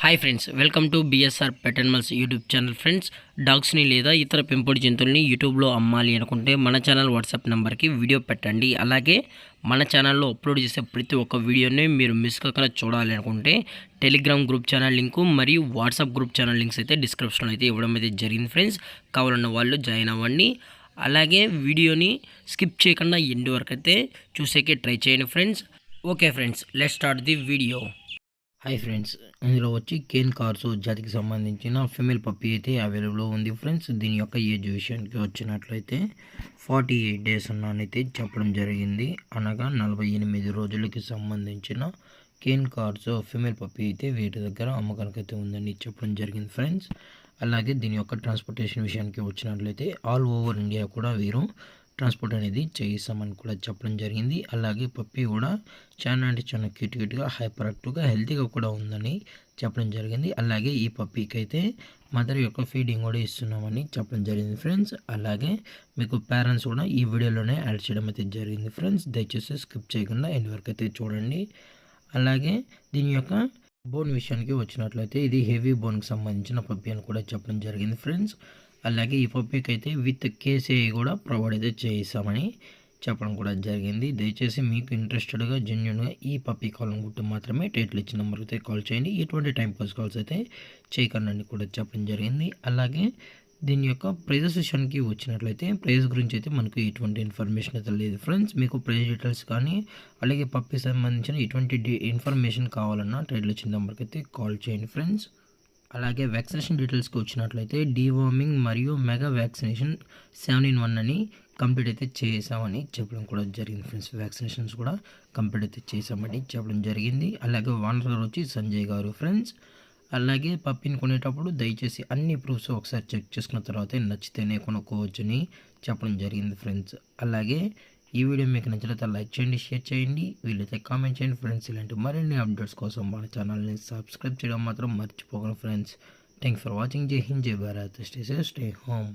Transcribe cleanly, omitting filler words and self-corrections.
Hi friends, welcome to BSR pet animals YouTube channel. Friends, డాగ్స్ని లేదా ఇతర పెంపుడు జంతువుల్ని యూట్యూబ్లో అమ్మాలి అనుకుంటే మన ఛానల్ వాట్సాప్ నెంబర్కి వీడియో పెట్టండి. అలాగే మన ఛానల్లో అప్లోడ్ చేసే ప్రతి ఒక్క వీడియోని మీరు మిస్ కాకుండా చూడాలి అనుకుంటే టెలిగ్రామ్ గ్రూప్ ఛానల్ లింకు మరియు వాట్సాప్ గ్రూప్ ఛానల్ లింక్స్ అయితే డిస్క్రిప్షన్లో అయితే ఇవ్వడం అయితే జరిగింది. ఫ్రెండ్స్, కావాలన్న వాళ్ళు జాయిన్ అవ్వండి. అలాగే వీడియోని స్కిప్ చేయకుండా ఎండ్ వరకు అయితే చూసేకే ట్రై చేయండి friends. Okay friends, let's start the video. Hi friends, ఇందులో వచ్చి కేన్ కార్సో జాతికి సంబంధించిన ఫిమేల్ పప్పీ అయితే అవైలబుల్లో ఉంది. ఫ్రెండ్స్, దీని యొక్క ఏజ్ విషయానికి వచ్చినట్లయితే 48 డేస్ అన్నైతే చెప్పడం జరిగింది. అనగా 48 రోజులకి సంబంధించిన కేన్ కార్సో ఫిమేల్ పప్పీ అయితే వీటి దగ్గర అమ్మకానికి అయితే ఉందని చెప్పడం జరిగింది. ఫ్రెండ్స్, అలాగే దీని యొక్క ట్రాన్స్పోర్టేషన్ విషయానికి వచ్చినట్లయితే ఆల్ ఓవర్ ఇండియా కూడా వీరు ట్రాన్స్పోర్ట్ అనేది చేయిస్తామని కూడా చెప్పడం జరిగింది. అలాగే పప్పీ కూడా చాలా అంటే చాలా క్యూట్గా హైపర్ యాక్టివ్గా హెల్తీగా కూడా ఉందని చెప్పడం జరిగింది. అలాగే ఈ పప్పీకి అయితే మదర్ యొక్క ఫీడింగ్ కూడా ఇస్తున్నామని చెప్పడం జరిగింది. ఫ్రెండ్స్, అలాగే మీకు పేరెంట్స్ కూడా ఈ వీడియోలోనే యాడ్ చేయడం అయితే జరిగింది. ఫ్రెండ్స్, దయచేసి స్కిప్ చేయకుండా ఎండ్ వరకు అయితే చూడండి. అలాగే దీని యొక్క బోన్ విషయానికి వచ్చినట్లయితే ఇది హెవీ బోన్కి సంబంధించిన పప్పీ అని కూడా చెప్పడం జరిగింది. ఫ్రెండ్స్, అలాగే ఈ పప్పీకి అయితే విత్ కేసీఐ కూడా ప్రొవైడ్ అయితే చేయిస్తామని చెప్పడం కూడా జరిగింది. దయచేసి మీకు ఇంట్రెస్టెడ్గా జెన్యున్గా ఈ పప్పీ కావాలనుకుంటే మాత్రమే టైటిల్ ఇచ్చిన నెంబర్కి అయితే కాల్ చేయండి. ఎటువంటి టైం పాస్ కాల్స్ అయితే చేయకండి కూడా చెప్పడం జరిగింది. అలాగే దీని యొక్క ప్రైజెస్ విషయానికి వచ్చినట్లయితే ప్రైస్ గురించి అయితే మనకు ఎటువంటి ఇన్ఫర్మేషన్ అయితే లేదు. ఫ్రెండ్స్, మీకు ప్రైస్ డీటెయిల్స్ కానీ అలాగే పప్పీ సంబంధించిన ఎటువంటి ఇన్ఫర్మేషన్ కావాలన్నా టైటిల్ ఇచ్చిన నెంబర్కి అయితే కాల్ చేయండి. ఫ్రెండ్స్, అలాగే వ్యాక్సినేషన్ డీటెయిల్స్కి వచ్చినట్లయితే డీవార్మింగ్ మరియు మెగా వ్యాక్సినేషన్ 7-in-1 అని కంప్లీట్ అయితే చేసామని చెప్పడం కూడా జరిగింది. ఫ్రెండ్స్, వ్యాక్సినేషన్స్ కూడా కంప్లీట్ అయితే చేసామని చెప్పడం జరిగింది. అలాగే ఓనర్ గారు వచ్చి సంజయ్ గారు. ఫ్రెండ్స్, అలాగే పప్పీని కొనేటప్పుడు దయచేసి అన్ని ప్రూఫ్స్ ఒకసారి చెక్ చేసుకున్న తర్వాతే నచ్చితేనే కొనుక్కోవచ్చని చెప్పడం జరిగింది. ఫ్రెండ్స్, అలాగే ఈ వీడియో మీకు నచ్చినట్లయితే లైక్ చేయండి, షేర్ చేయండి, వీలైతే కామెంట్ చేయండి. ఫ్రెండ్స్, ఇలాంటి మరిన్ని అప్డేట్స్ కోసం మన ఛానల్ని సబ్స్క్రైబ్ చేయడం మాత్రం మర్చిపోకండి. Friends, thank for watching. జై హింద్, జై Bharat, stay safe, stay home.